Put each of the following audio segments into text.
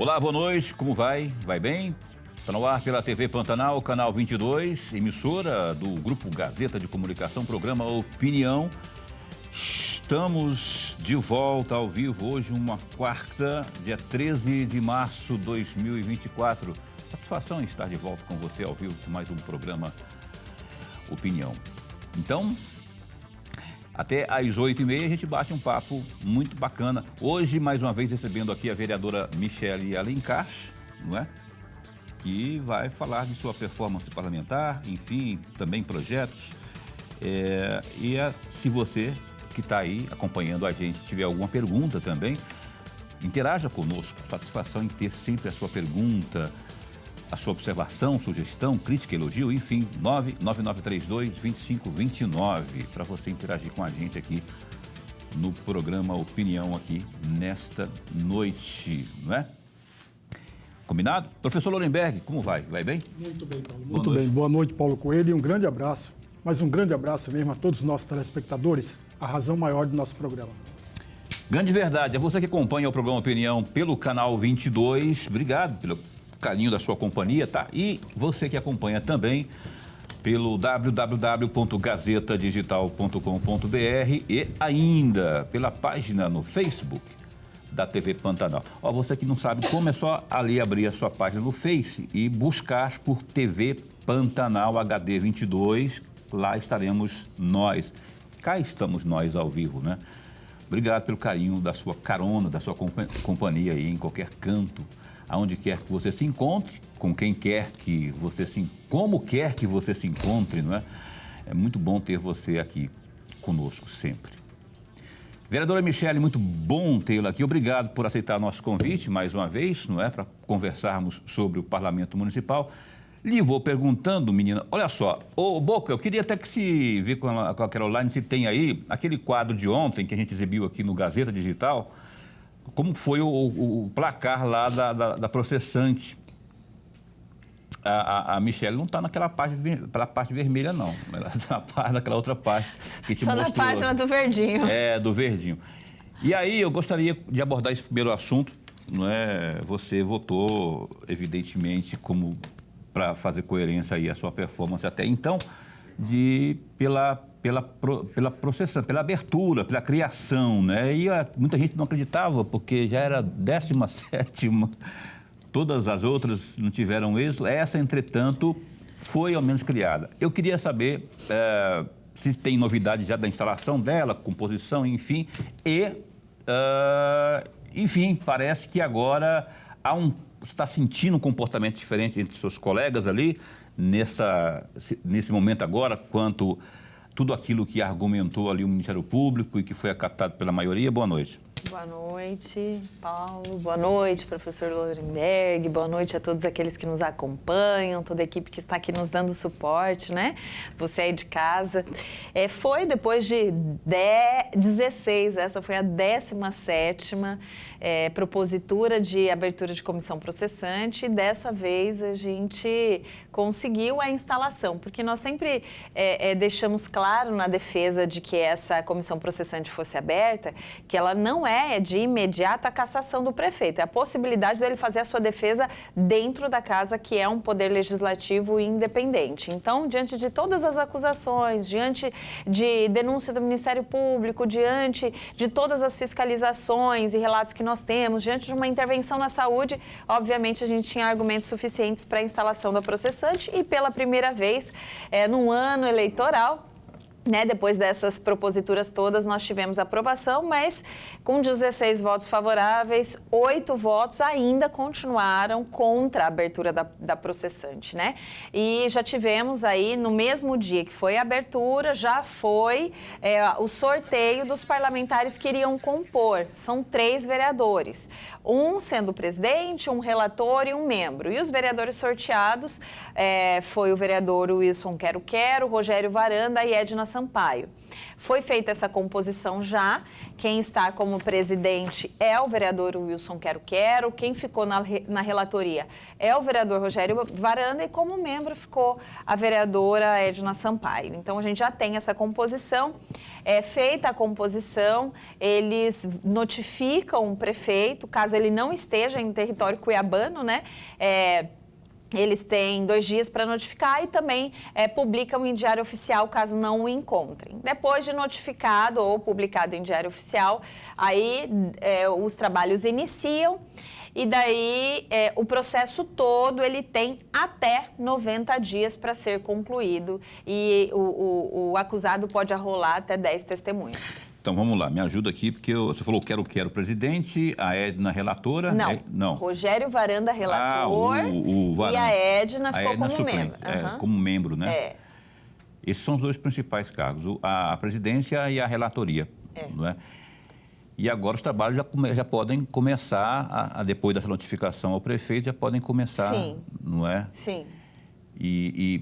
Olá, boa noite, como vai? Vai bem? Está no ar pela TV Pantanal, canal 22, emissora do Grupo Gazeta de Comunicação, programa Opinião. Estamos de volta ao vivo hoje, uma quarta, dia 13 de março de 2024. Satisfação em estar de volta com você ao vivo com mais um programa Opinião. Então, até às 8h30 a gente bate um papo muito bacana. Hoje, mais uma vez, recebendo aqui a vereadora Michele Alencar, não é? Que vai falar de sua performance parlamentar, enfim, também projetos. Se você que está aí acompanhando a gente tiver alguma pergunta também, interaja conosco. Satisfação em ter sempre a sua pergunta, a sua observação, sugestão, crítica, elogio, enfim, 99932-2529, para você interagir com a gente aqui no programa Opinião aqui nesta noite, não é? Combinado? Professor Lorenberg, como vai? Vai bem? Muito bem, Paulo. Muito bem. Boa noite, Paulo Coelho, e um grande abraço, mas um grande abraço mesmo a todos os nossos telespectadores, a razão maior do nosso programa. Grande verdade. É você que acompanha o programa Opinião pelo canal 22. Obrigado pelo carinho da sua companhia, tá? E você que acompanha também pelo www.gazetadigital.com.br e ainda pela página no Facebook da TV Pantanal. Ó, você que não sabe como, é só ali abrir a sua página no Face e buscar por TV Pantanal HD 22. Lá estaremos nós. Cá estamos nós ao vivo, né? Obrigado pelo carinho da sua carona, da sua companhia aí em qualquer canto, aonde quer que você se encontre, com quem quer que você como quer que você se encontre, não é? É muito bom ter você aqui conosco sempre. Vereadora Michele, muito bom tê-la aqui. Obrigado por aceitar nosso convite mais uma vez, não é? Para conversarmos sobre o Parlamento Municipal. Lhe vou perguntando, menina, olha só, ô Boca, eu queria até que se vê com a Caroline, se tem aí aquele quadro de ontem que a gente exibiu aqui no Gazeta Digital, como foi o placar lá da processante. A Michele não está naquela parte vermelha, não. Ela está naquela outra parte que te mostrou. Só na página do verdinho. É, do verdinho. E aí eu gostaria de abordar esse primeiro assunto, não é? Você votou, evidentemente, para fazer coerência aí a sua performance até então, pela processão, pela abertura, pela criação, né? E muita gente não acreditava, porque já era 17ª, todas as outras não tiveram êxito. Essa, entretanto, foi ao menos criada. Eu queria saber se tem novidade já da instalação dela, composição, enfim, enfim, parece que agora você está sentindo um comportamento diferente entre seus colegas ali, nesse momento agora, quanto tudo aquilo que argumentou ali o Ministério Público e que foi acatado pela maioria. Boa noite. Boa noite, Paulo. Boa noite, professor Lorenberg. Boa noite a todos aqueles que nos acompanham, toda a equipe que está aqui nos dando suporte, né? Você aí de casa. Foi depois de 16, essa foi a 17ª propositura de abertura de comissão processante, e dessa vez a gente conseguiu a instalação, porque nós sempre deixamos claro na defesa de que essa comissão processante fosse aberta, que ela não é de imediata a cassação do prefeito, é a possibilidade dele fazer a sua defesa dentro da casa, que é um poder legislativo independente. Então, diante de todas as acusações, diante de denúncia do Ministério Público, diante de todas as fiscalizações e relatos que nós temos, diante de uma intervenção na saúde, obviamente a gente tinha argumentos suficientes para a instalação da processante, e pela primeira vez, num ano eleitoral, né, depois dessas proposituras todas, nós tivemos aprovação, mas com 16 votos favoráveis, 8 votos ainda continuaram contra a abertura da processante, né? E já tivemos aí, no mesmo dia que foi a abertura, já foi o sorteio dos parlamentares que iriam compor. São 3 vereadores, um sendo o presidente, um relator e um membro. E os vereadores sorteados foi o vereador Wilson Quero-Quero, Rogério Varanda e Edna Sampaio. Foi feita essa composição já, quem está como presidente é o vereador Wilson Quero-Quero, quem ficou na relatoria é o vereador Rogério Varanda e como membro ficou a vereadora Edna Sampaio. Então a gente já tem essa composição, feita a composição, eles notificam o prefeito, caso ele não esteja em território cuiabano, né? Eles têm 2 dias para notificar e também publicam em Diário Oficial, caso não o encontrem. Depois de notificado ou publicado em Diário Oficial, aí os trabalhos iniciam e daí o processo todo ele tem até 90 dias para ser concluído e o acusado pode arrolar até 10 testemunhas. Então, vamos lá, me ajuda aqui, porque você falou quero presidente, a Edna relatora. Não. Rogério Varanda relator Varanda. E a Edna ficou como suplente, membro. como membro, né? Esses são os 2 principais cargos, a presidência e a relatoria. Não é? E agora os trabalhos já podem começar, depois dessa notificação ao prefeito, já podem começar, Sim. Não é? Sim.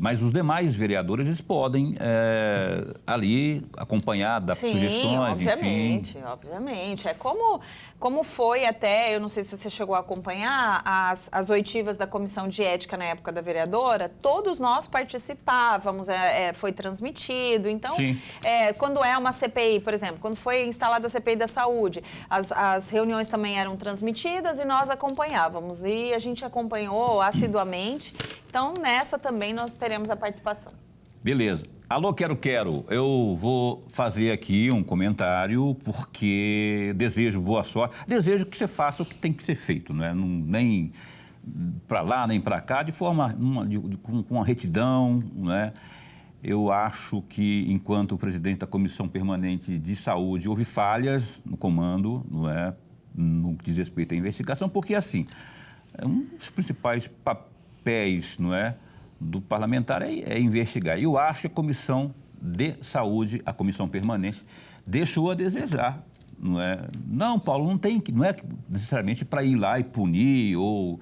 Mas os demais vereadores, eles podem ali acompanhar, dar sugestões, obviamente, enfim. Obviamente. É como foi até, eu não sei se você chegou a acompanhar, as oitivas da Comissão de Ética na época da vereadora, todos nós participávamos, foi transmitido. Então, quando é uma CPI, por exemplo, quando foi instalada a CPI da Saúde, as reuniões também eram transmitidas e nós acompanhávamos. E a gente acompanhou assiduamente. Então, nessa também nós teremos a participação. Beleza. Alô, quero. Eu vou fazer aqui um comentário porque desejo boa sorte. Desejo que você faça o que tem que ser feito, não é? Nem para lá, nem para cá, de forma, com uma retidão, não é? Eu acho que, enquanto presidente da Comissão Permanente de Saúde, houve falhas no comando, não é? No que diz respeito à investigação, porque, assim, um dos principais papéis, não é, do parlamentar é investigar. E eu acho que a Comissão de Saúde, a Comissão Permanente, deixou a desejar, não é? Não, Paulo, não é necessariamente para ir lá e punir ou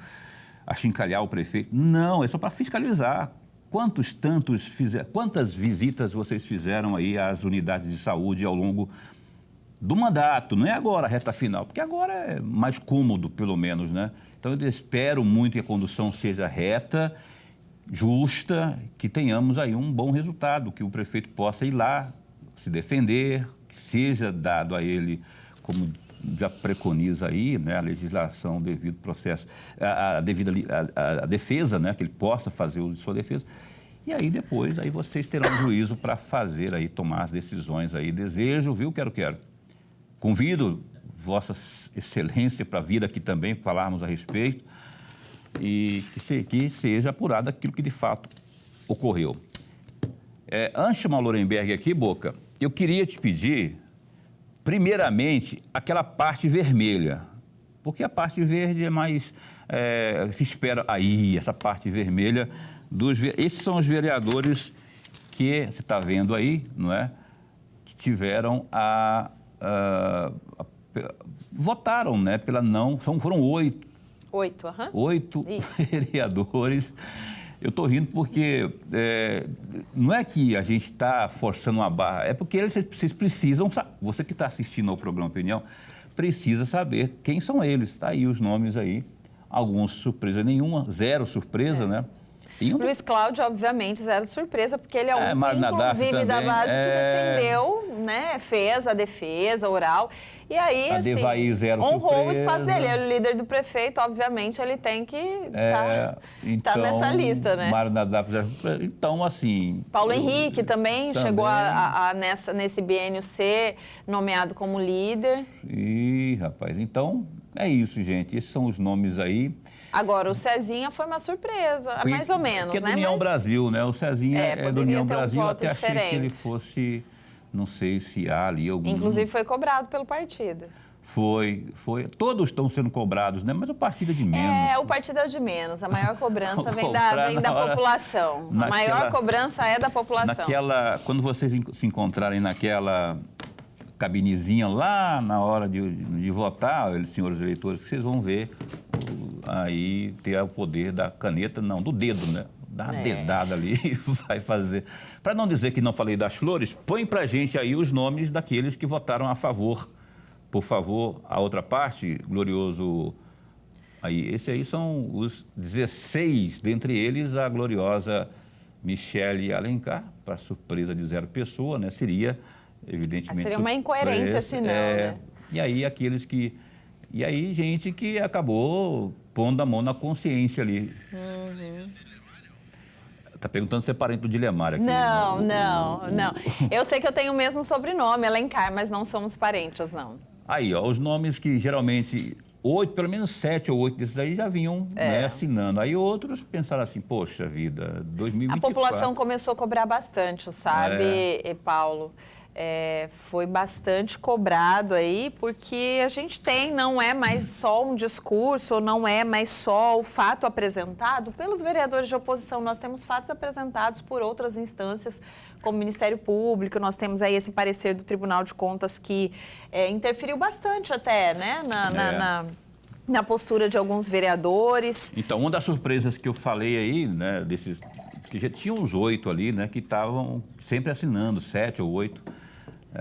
achincalhar o prefeito. Não, é só para fiscalizar. Quantas visitas vocês fizeram aí às unidades de saúde ao longo do mandato? Não é agora a reta final, porque agora é mais cômodo, pelo menos, né? Então, eu espero muito que a condução seja reta, justa, que tenhamos aí um bom resultado, que o prefeito possa ir lá, se defender, que seja dado a ele, como já preconiza aí, né, a legislação, devido processo, a defesa, né, que ele possa fazer uso de sua defesa. E aí, depois, aí vocês terão juízo para fazer aí, tomar as decisões aí. Desejo, viu, quero. Convido Vossa Excelência para vir aqui também falarmos a respeito e que seja apurado aquilo que de fato ocorreu. Antes de chamar o Lorenberg aqui, Boca, eu queria te pedir, primeiramente, aquela parte vermelha, porque a parte verde é mais, se espera aí, essa parte vermelha, esses são os vereadores que você está vendo aí, não é? Que tiveram votaram, né, pela não, foram 8. 8 vereadores. Eu estou rindo porque não é que a gente está forçando uma barra, é porque vocês precisam, você que está assistindo ao programa Opinião, precisa saber quem são eles. Está aí os nomes aí, alguns surpresa nenhuma, 0 surpresa, né? Luiz Cláudio, obviamente, 0 surpresa, porque ele é o único, inclusive, da base que defendeu, né, fez a defesa oral. E aí, assim, honrou o espaço dele. Ele é o líder do prefeito, obviamente, ele tem que estar nessa lista, né? Então, assim... Paulo Henrique também chegou nesse biênio ser nomeado como líder. Rapaz, então... É isso, gente. Esses são os nomes aí. Agora, o Cezinha foi uma surpresa, mais ou menos, né? Porque é do União Brasil, né? O Cezinha é do União Brasil. Eu até achei que ele fosse, não sei se há ali algum... Inclusive, foi cobrado pelo partido. Foi. Todos estão sendo cobrados, né? Mas o partido é de menos. O partido é de menos. A maior cobrança vem da população. A maior cobrança é da população. Quando vocês se encontrarem naquela... cabinezinha lá na hora de votar, senhores eleitores, que vocês vão ver aí ter o poder da caneta, não, do dedo, né? dá uma dedada ali e vai fazer. Para não dizer que não falei das flores, põe para a gente aí os nomes daqueles que votaram a favor. Por favor, a outra parte, glorioso... Aí, esse aí são os 16, dentre eles a gloriosa Michele Alencar, para surpresa de 0 pessoa, né? Seria, evidentemente... Seria uma incoerência, se não, né? E aí, aqueles que... E aí, gente que acabou pondo a mão na consciência ali. Tá perguntando se é parente do Dilemar aqui. Não. Eu sei que eu tenho o mesmo sobrenome, Alencar, mas não somos parentes, não. Aí, ó, os nomes que geralmente... 8, pelo menos 7 ou 8 desses aí já vinham né, assinando. Aí outros pensaram assim, poxa vida, 2024... A população começou a cobrar bastante, sabe, Paulo? Foi bastante cobrado aí, porque a gente tem, não é mais só um discurso, não é mais só o fato apresentado pelos vereadores de oposição, nós temos fatos apresentados por outras instâncias, como o Ministério Público, nós temos aí esse parecer do Tribunal de Contas que interferiu bastante até, né, na postura de alguns vereadores. Então, uma das surpresas que eu falei aí, né, desses, que já tinha uns 8 ali, né, que estavam sempre assinando, 7 ou 8.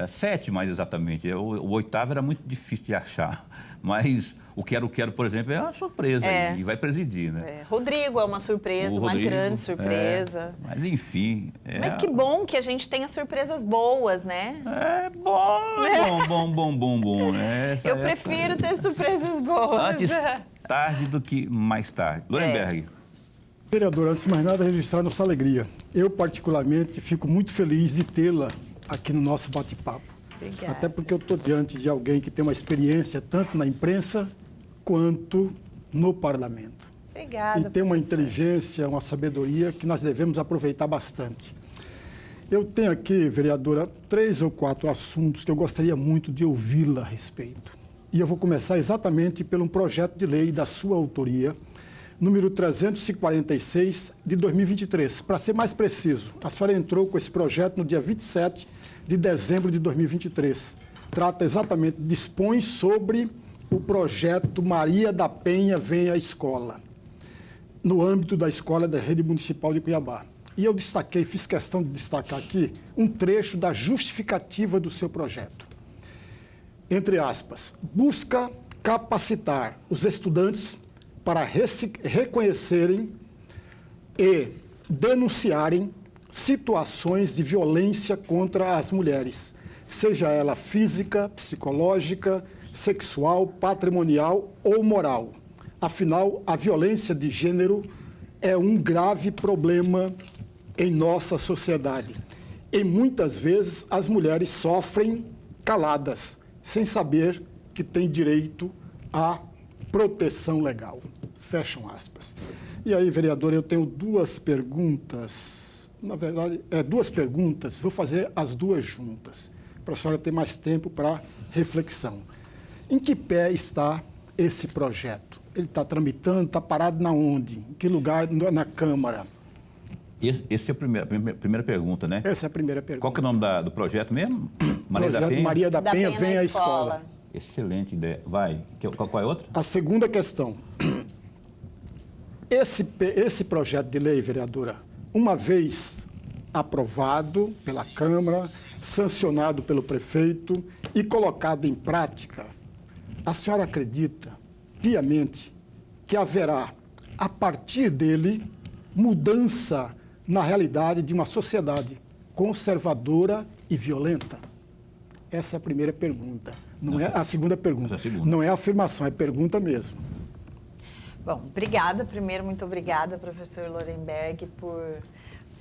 7 mais exatamente. O 8º era muito difícil de achar. Mas o Quero, por exemplo, é uma surpresa e vai presidir, né? Rodrigo é uma surpresa, uma grande surpresa. Mas enfim... Mas que bom que a gente tenha surpresas boas, né? Bom. Eu prefiro ter surpresas boas. Antes tarde do que mais tarde. Lorenberg. Vereadora, antes de mais nada, registrar nossa alegria. Eu, particularmente, fico muito feliz de tê-la aqui no nosso bate-papo. Obrigada. Até porque eu estou diante de alguém que tem uma experiência tanto na imprensa quanto no parlamento. Obrigada, e tem uma professor. Inteligência, uma sabedoria que nós devemos aproveitar bastante. Eu tenho aqui, vereadora, 3 ou 4 assuntos que eu gostaria muito de ouvi-la a respeito. E eu vou começar exatamente pelo projeto de lei da sua autoria, número 346 de 2023. Para ser mais preciso, a senhora entrou com esse projeto no dia 27 de dezembro de 2023. Trata exatamente, dispõe sobre o projeto Maria da Penha Vem à Escola, no âmbito da escola da Rede Municipal de Cuiabá. E eu fiz questão de destacar aqui um trecho da justificativa do seu projeto. Entre aspas, busca capacitar os estudantes para reconhecerem e denunciarem situações de violência contra as mulheres, seja ela física, psicológica, sexual, patrimonial ou moral. Afinal, a violência de gênero é um grave problema em nossa sociedade. E muitas vezes as mulheres sofrem caladas, sem saber que têm direito à proteção legal. Fecham aspas. E aí, vereador, eu tenho 2 perguntas. Na verdade, 2 perguntas. Vou fazer as 2 juntas, para a senhora ter mais tempo para reflexão. Em que pé está esse projeto? Ele está tramitando, está parado na onde? Em que lugar na Câmara? Essa é a primeira pergunta, né? Essa é a primeira pergunta. Qual que é o nome do projeto mesmo? Maria da Penha Vem à Escola. Excelente ideia. Vai. Qual é a outra? A segunda questão. Esse projeto de lei, vereadora, uma vez aprovado pela Câmara, sancionado pelo prefeito e colocado em prática, a senhora acredita piamente que haverá, a partir dele, mudança na realidade de uma sociedade conservadora e violenta? Essa é a primeira pergunta. Não é a segunda pergunta. Não é afirmação, é pergunta mesmo. Bom, obrigada. Primeiro, muito obrigada, professor Lorenberg,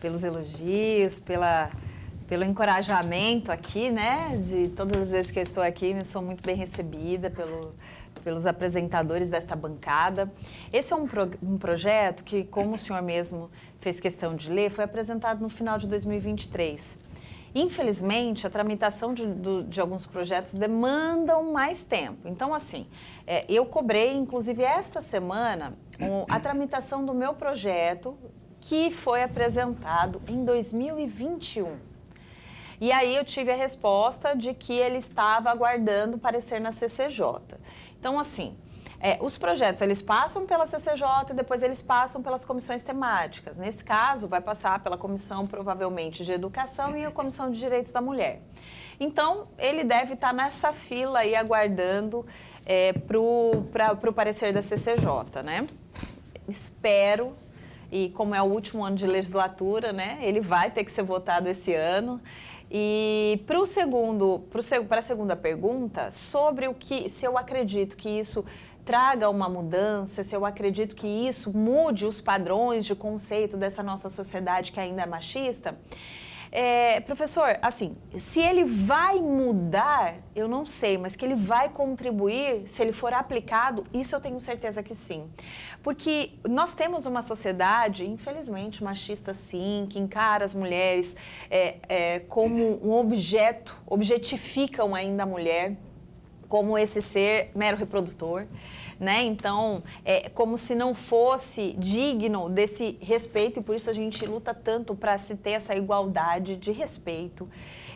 pelos elogios, pelo encorajamento aqui, né? De todas as vezes que eu estou aqui, eu sou muito bem recebida pelos apresentadores desta bancada. Esse é um projeto que, como o senhor mesmo fez questão de ler, foi apresentado no final de 2023. Infelizmente, a tramitação de alguns projetos demandam mais tempo. Então, assim, eu cobrei, inclusive, esta semana, a tramitação do meu projeto, que foi apresentado em 2021. E aí eu tive a resposta de que ele estava aguardando parecer na CCJ. Então, assim, Os projetos, eles passam pela CCJ e depois eles passam pelas comissões temáticas. Nesse caso, vai passar pela comissão, provavelmente, de Educação e a Comissão de Direitos da Mulher. Então, ele deve estar nessa fila aí, aguardando para o parecer da CCJ, né? Espero, e como é o último ano de legislatura, né, ele vai ter que ser votado esse ano. E para a segunda pergunta, sobre se eu acredito que isso traga uma mudança, se eu acredito que isso mude os padrões de conceito dessa nossa sociedade que ainda é machista, professor, assim, se ele vai mudar, eu não sei, mas que ele vai contribuir, se ele for aplicado, isso eu tenho certeza que sim. Porque nós temos uma sociedade, infelizmente, machista sim, que encara as mulheres como um objeto, objetificam ainda a mulher como esse ser mero reprodutor, né? Então, como se não fosse digno desse respeito, e por isso a gente luta tanto para se ter essa igualdade de respeito.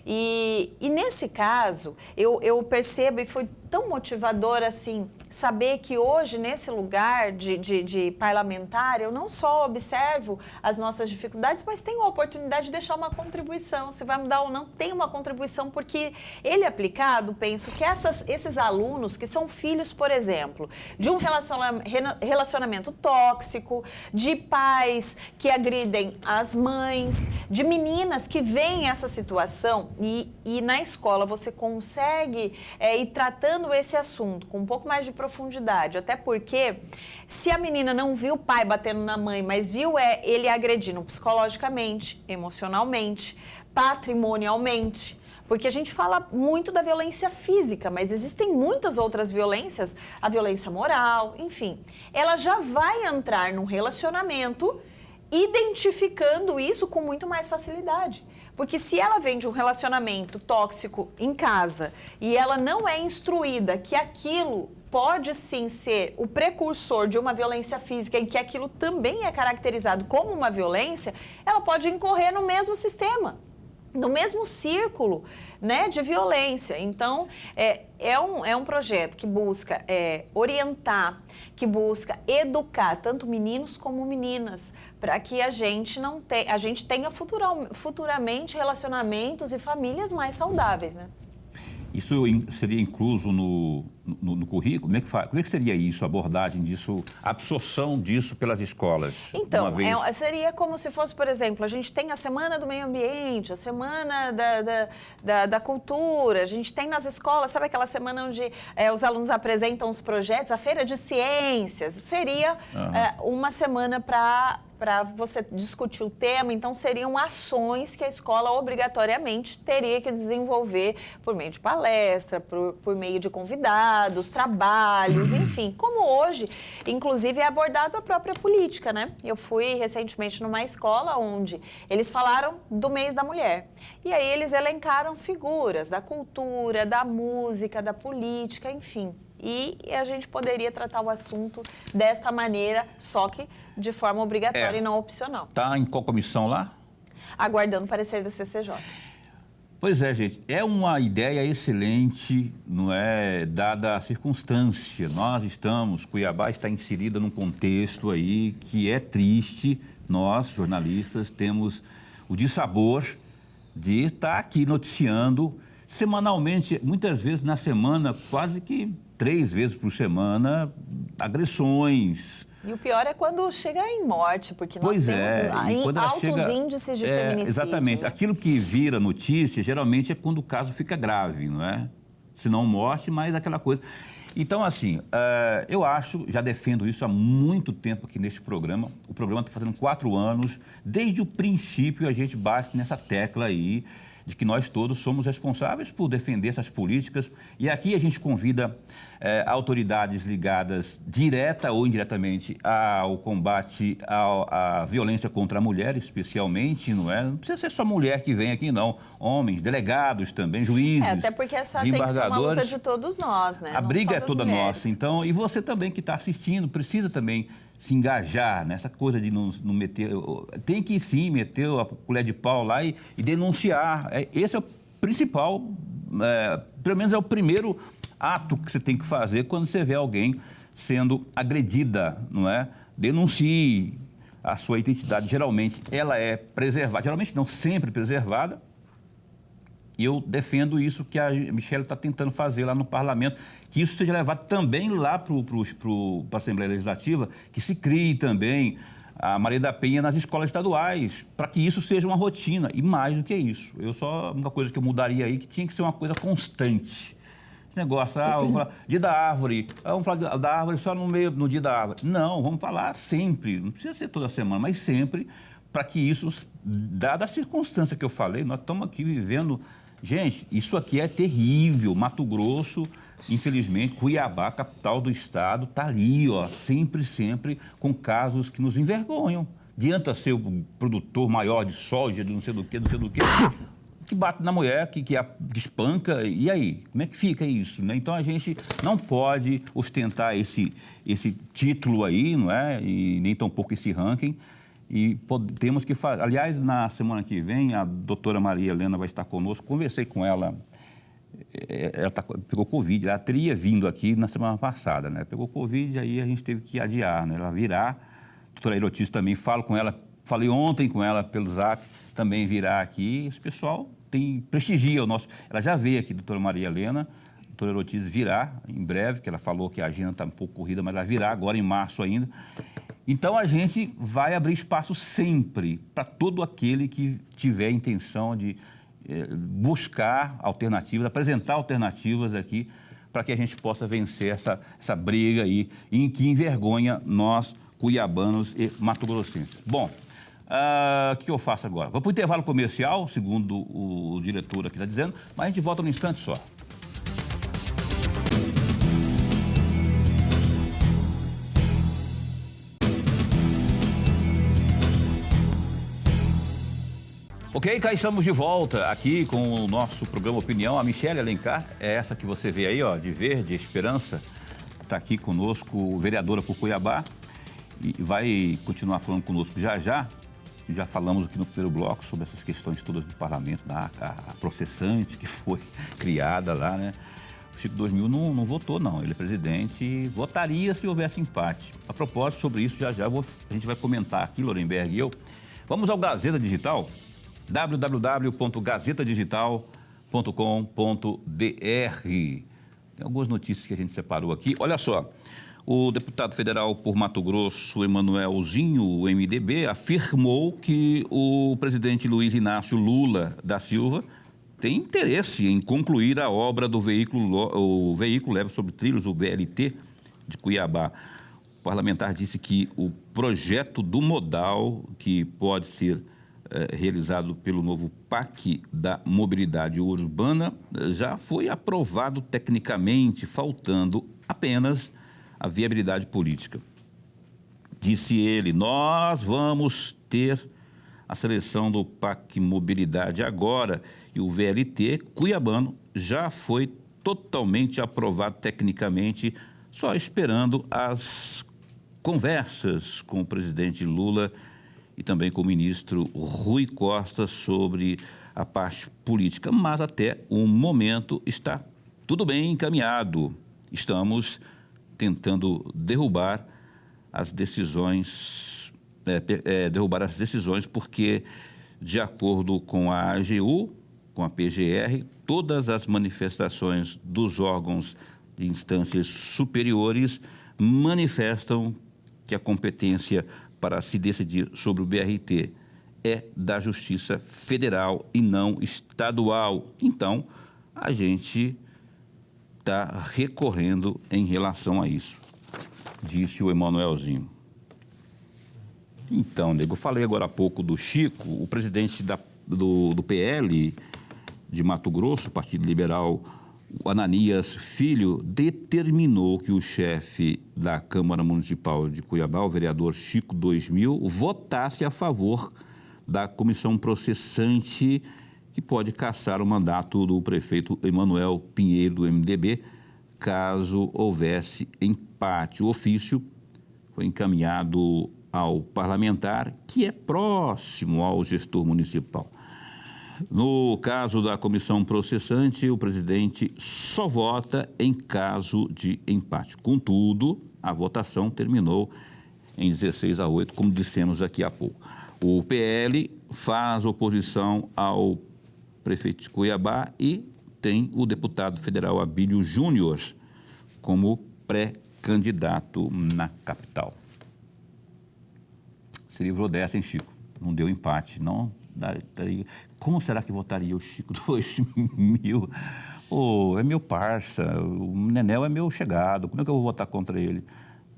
E nesse caso, eu percebo, e foi tão motivador assim, saber que hoje, nesse lugar de parlamentar, eu não só observo as nossas dificuldades, mas tenho a oportunidade de deixar uma contribuição. Se vai mudar ou não, tem uma contribuição, porque ele aplicado, penso que esses alunos que são filhos, por exemplo, de um relacionamento tóxico, de pais que agridem as mães, de meninas que veem essa situação e na escola você consegue ir tratando esse assunto com um pouco mais de profundidade, até porque se a menina não viu o pai batendo na mãe, mas viu ele agredindo psicologicamente, emocionalmente, patrimonialmente, porque a gente fala muito da violência física, mas existem muitas outras violências, a violência moral, enfim. Ela já vai entrar num relacionamento identificando isso com muito mais facilidade. Porque se ela vem de um relacionamento tóxico em casa e ela não é instruída que aquilo pode sim ser o precursor de uma violência física e que aquilo também é caracterizado como uma violência, ela pode incorrer no mesmo sistema, no mesmo círculo, né, de violência. Então, é um projeto que busca orientar, que busca educar tanto meninos como meninas, para que a gente tenha futuramente relacionamentos e famílias mais saudáveis, né? Isso seria incluso no currículo? Como é que seria isso, a abordagem disso, a absorção disso pelas escolas? Então, seria como se fosse, por exemplo, a gente tem a Semana do Meio Ambiente, a Semana da Cultura, a gente tem nas escolas, sabe aquela semana onde os alunos apresentam os projetos, a Feira de Ciências, seria uma semana para você discutir o tema. Então, seriam ações que a escola obrigatoriamente teria que desenvolver por meio de palestra, por meio de convidados, trabalhos, enfim. Como hoje, inclusive, é abordado a própria política, né? Eu fui recentemente numa escola onde eles falaram do mês da mulher. E aí eles elencaram figuras da cultura, da música, da política, enfim. E a gente poderia tratar o assunto desta maneira, só que de forma obrigatória e não opcional. Está em qual comissão lá? Aguardando o parecer da CCJ. Pois é, gente, é uma ideia excelente, não é, dada a circunstância. Cuiabá está inserida num contexto aí que é triste. Nós, jornalistas, temos o dissabor de estar aqui noticiando semanalmente, muitas vezes na semana, quase que 3 vezes por semana, agressões. E o pior é quando chega em morte, porque nós temos altos índices de feminicídio. Exatamente. Aquilo que vira notícia, geralmente, é quando o caso fica grave, não é? Se não morte, mas aquela coisa. Então, assim, eu já defendo isso há muito tempo aqui neste programa. O programa está fazendo 4 anos. Desde o princípio, a gente bate nessa tecla aí de que nós todos somos responsáveis por defender essas políticas. E aqui a gente convida autoridades ligadas direta ou indiretamente ao combate à violência contra a mulher, especialmente, não é? Não precisa ser só mulher que vem aqui, não. Homens, delegados também, juízes, até porque essa tem que ser uma luta de todos nós, né? A briga é toda nossa. Então, e você também que está assistindo, precisa também se engajar nessa coisa de não meter... Tem que sim meter a colher de pau lá e denunciar. Esse é o principal, pelo menos é o primeiro ato que você tem que fazer quando você vê alguém sendo agredida, não é? Denuncie a sua identidade. Geralmente ela é preservada, geralmente não, sempre preservada. E eu defendo isso que a Michelle está tentando fazer lá no parlamento, que isso seja levado também lá para a Assembleia Legislativa, que se crie também a Maria da Penha nas escolas estaduais, para que isso seja uma rotina. E mais do que isso, a única coisa que eu mudaria aí, que tinha que ser uma coisa constante. Esse negócio, vamos falar dia da árvore, vamos falar da árvore só no dia da árvore. Não, vamos falar sempre, não precisa ser toda semana, mas sempre, para que isso, dada a circunstância que eu falei, nós estamos aqui vivendo... Gente, isso aqui é terrível. Mato Grosso, infelizmente, Cuiabá, capital do estado, está ali, ó, sempre com casos que nos envergonham. Adianta ser o produtor maior de soja, de não sei do que, que bate na mulher, que espanca, e aí? Como é que fica isso, né? Então, a gente não pode ostentar esse título aí, não é? E nem tampouco esse ranking. E temos que fazer. Aliás, na semana que vem, a doutora Maria Helena vai estar conosco. Conversei com ela, pegou Covid, ela teria vindo aqui na semana passada, né? Pegou Covid, aí a gente teve que adiar, né? Ela virá. A doutora Erotice também, falo com ela, falei ontem com ela pelo Zap, também virá aqui. Esse pessoal prestigia o nosso. Ela já veio aqui, doutora Maria Helena. A doutora Erotice virá em breve, que ela falou que a agenda está um pouco corrida, mas ela virá agora em março ainda. Então, a gente vai abrir espaço sempre para todo aquele que tiver a intenção de buscar alternativas, apresentar alternativas aqui para que a gente possa vencer essa briga aí em que envergonha nós, cuiabanos e mato-grossenses. Bom, o que eu faço agora? Vou para o intervalo comercial, segundo o diretor aqui está dizendo, mas a gente volta num instante só. Ok, cá estamos de volta aqui com o nosso programa Opinião. A Michelle Alencar é essa que você vê aí, ó, de verde, esperança. Está aqui conosco, vereadora por Cuiabá, e vai continuar falando conosco já. Já falamos aqui no primeiro bloco sobre essas questões todas do parlamento, a processante que foi criada lá, né? O Chico 2000 não votou, não. Ele é presidente e votaria se houvesse empate. A propósito, sobre isso, já a gente vai comentar aqui, Lorenberg e eu. Vamos ao Gazeta Digital, www.gazetadigital.com.br. Tem algumas notícias que a gente separou aqui. Olha só, o deputado federal por Mato Grosso, Emanuelzinho, o MDB, afirmou que o presidente Luiz Inácio Lula da Silva tem interesse em concluir a obra do veículo leve sobre trilhos, o VLT, de Cuiabá. O parlamentar disse que o projeto do modal, que pode ser realizado pelo novo PAC da Mobilidade Urbana, já foi aprovado tecnicamente, faltando apenas a viabilidade política. Disse ele, nós vamos ter a seleção do PAC Mobilidade agora e o VLT cuiabano já foi totalmente aprovado tecnicamente, só esperando as conversas com o presidente Lula e também com o ministro Rui Costa sobre a parte política. Mas até o momento está tudo bem encaminhado. Estamos tentando derrubar as decisões, porque, de acordo com a AGU, com a PGR, todas as manifestações dos órgãos de instâncias superiores manifestam que a competência para se decidir sobre o BRT é da Justiça Federal e não estadual. Então, a gente está recorrendo em relação a isso, disse o Emanuelzinho. Então, nego, eu falei agora há pouco do Chico, o presidente do PL de Mato Grosso, Partido Liberal, o Ananias Filho, determinou que o chefe da Câmara Municipal de Cuiabá, o vereador Chico 2000, votasse a favor da comissão processante que pode cassar o mandato do prefeito Emanuel Pinheiro, do MDB, caso houvesse empate. O ofício foi encaminhado ao parlamentar, que é próximo ao gestor municipal. No caso da comissão processante, o presidente só vota em caso de empate. Contudo, A votação terminou em 16-8, como dissemos aqui há pouco. O PL faz oposição ao prefeito de Cuiabá e tem o deputado federal Abílio Júnior como pré-candidato na capital. Se livrou dessa, hein, Chico? Não deu empate, não? Como será que votaria o Chico 2000? É meu parça, o Nenel é meu chegado, como é que eu vou votar contra ele?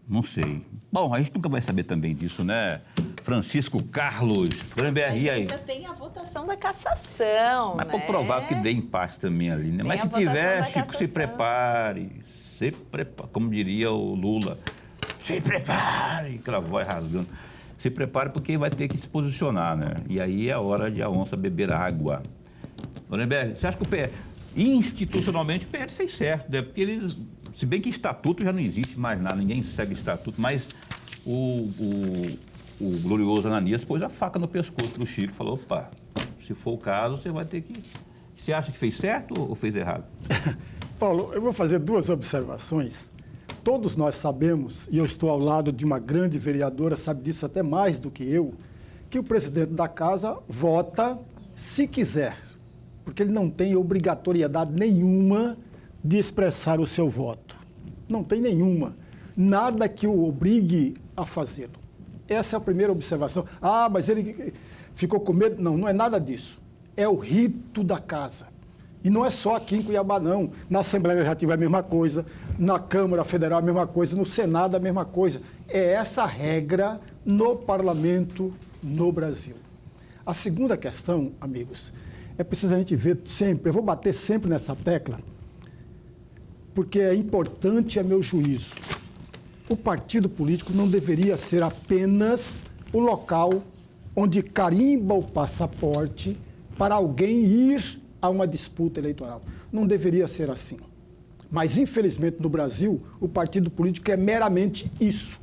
Não sei. Bom, a gente nunca vai saber também disso, né? Francisco Carlos, Mas ainda tem a votação da cassação, mas né? pouco provável que dê empate também ali, né? Mas se tiver, Chico, se prepare, como diria o Lula, se prepare, aquela voz rasgando. Se prepare porque vai ter que se posicionar, né? E aí é a hora de a onça beber água. Lorenberg, você acha que o PL, institucionalmente, o PL fez certo, né? Porque eles, se bem que estatuto já não existe mais nada, ninguém segue estatuto, mas o glorioso Ananias pôs a faca no pescoço do Chico e falou, opa, se for o caso, você vai ter que... Você acha que fez certo ou fez errado? Paulo, eu vou fazer duas observações. Todos nós sabemos, e eu estou ao lado de uma grande vereadora, sabe disso até mais do que eu, que o presidente da casa vota se quiser, porque ele não tem obrigatoriedade nenhuma de expressar o seu voto. Não tem nenhuma. Nada que o obrigue a fazê-lo. Essa é a primeira observação. Ah, mas ele ficou com medo. Não, não é nada disso. É o rito da casa. E não é só aqui em Cuiabá, não. Na Assembleia Legislativa é a mesma coisa, na Câmara Federal é a mesma coisa, no Senado é a mesma coisa. É essa regra no parlamento no Brasil. A segunda questão, amigos, é preciso a gente ver sempre, eu vou bater sempre nessa tecla, porque é importante a meu juízo. O partido político não deveria ser apenas o local onde carimba o passaporte para alguém ir a uma disputa eleitoral. Não deveria ser assim. Mas, infelizmente, no Brasil, o partido político é meramente isso.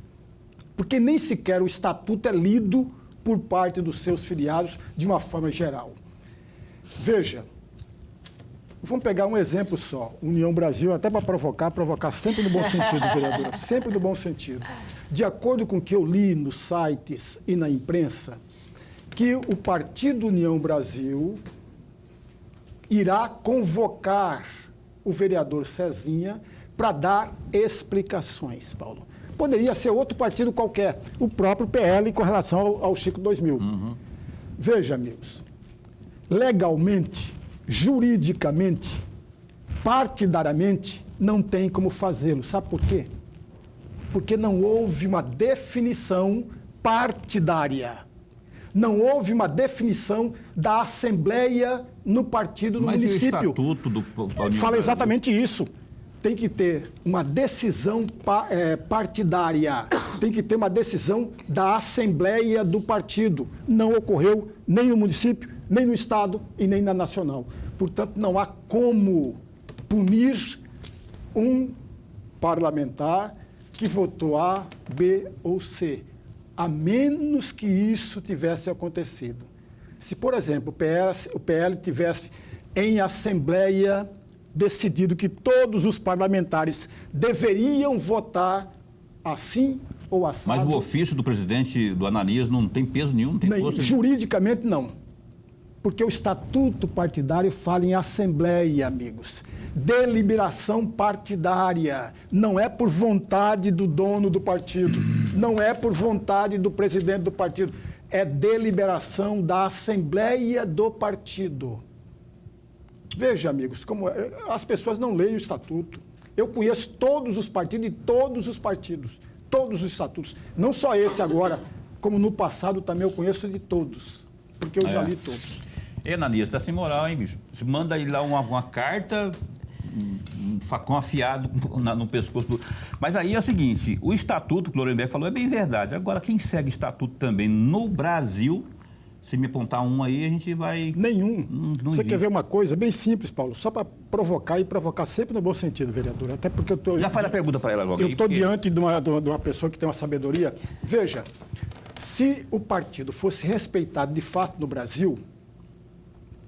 Porque nem sequer o estatuto é lido por parte dos seus filiados de uma forma geral. Veja, vamos pegar um exemplo só. União Brasil, até para provocar sempre no bom sentido, vereadora, sempre no bom sentido. De acordo com o que eu li nos sites e na imprensa, que o Partido União Brasil irá convocar o vereador Cezinha para dar explicações, Paulo. Poderia ser outro partido qualquer, o próprio PL com relação ao Chico 2000. Uhum. Veja, amigos, legalmente, juridicamente, partidariamente, não tem como fazê-lo. Sabe por quê? Porque não houve uma definição partidária. Não houve uma definição da Assembleia no partido, no município. Mas o estatuto do fala exatamente isso. Tem que ter uma decisão partidária. Tem que ter uma decisão da Assembleia do partido. Não ocorreu nem no município, nem no Estado e nem na nacional. Portanto, não há como punir um parlamentar que votou A, B ou C, a menos que isso tivesse acontecido. Se, por exemplo, o PL tivesse em Assembleia decidido que todos os parlamentares deveriam votar assim ou assado... Mas o ofício do presidente do Ananias não tem peso nenhum? Não tem força? Juridicamente, não. Porque o estatuto partidário fala em Assembleia, amigos. Deliberação partidária. Não é por vontade do dono do partido. Não é por vontade do presidente do partido. É deliberação da Assembleia do partido. Veja, amigos, como as pessoas não leem o estatuto. Eu conheço todos os partidos e todos os partidos. Todos os estatutos. Não só esse agora, como no passado também eu conheço de todos. Porque eu já li todos. Ananias, está sem moral, hein, bicho? Você manda aí lá uma carta, um facão afiado no pescoço do... Mas aí é o seguinte, o estatuto que o Lorenberg falou é bem verdade. Agora, quem segue estatuto também no Brasil, se me apontar um aí, a gente vai... Nenhum. Não Você quer ver uma coisa bem simples, Paulo? Só para provocar e provocar sempre no bom sentido, vereador. Até porque eu estou... Já faz a pergunta para ela logo. Eu estou diante de uma pessoa que tem uma sabedoria. Veja, se o partido fosse respeitado de fato no Brasil...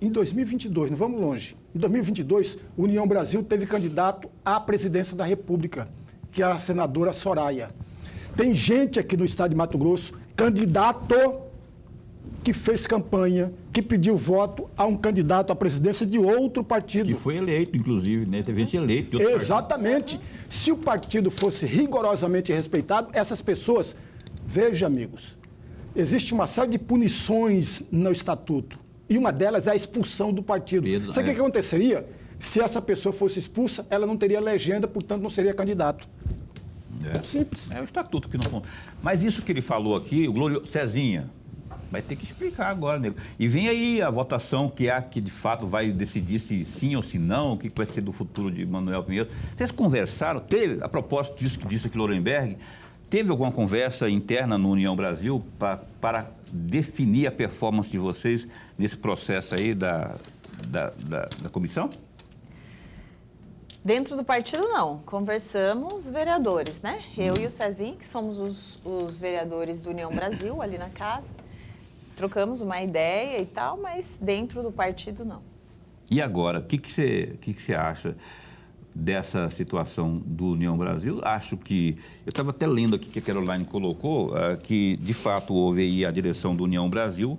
Em 2022, não vamos longe, em 2022, União Brasil teve candidato à presidência da República. que a senadora Soraya. Tem gente aqui no estado de Mato Grosso, candidato que fez campanha, que pediu voto a um candidato à presidência de outro partido. Que foi eleito, inclusive, né? Teve gente eleito de outro Exatamente. Se o partido fosse rigorosamente respeitado, essas pessoas... Veja, amigos, existe uma série de punições no estatuto. E uma delas é a expulsão do partido. Sabe o que aconteceria? Se essa pessoa fosse expulsa, ela não teria legenda, portanto, não seria candidato. Simples. É o estatuto que não... Mas isso que ele falou aqui, o Glorioso... Cezinha, vai ter que explicar agora, nego. E vem aí a votação que é a que, de fato, vai decidir se sim ou se não, o que vai ser do futuro de Manuel Pinheiro. Vocês conversaram, teve, a propósito disso que disse aqui Lorenberg, teve alguma conversa interna no União Brasil para definir a performance de vocês nesse processo aí da comissão? Dentro do partido, não. Conversamos vereadores, né? Eu e o Cezinha, que somos os vereadores do União Brasil, ali na casa. Trocamos uma ideia e tal, mas dentro do partido, não. E agora, o que você acha dessa situação do União Brasil? Acho que... Eu estava até lendo aqui que a Caroline colocou, que, de fato, houve aí a direção do União Brasil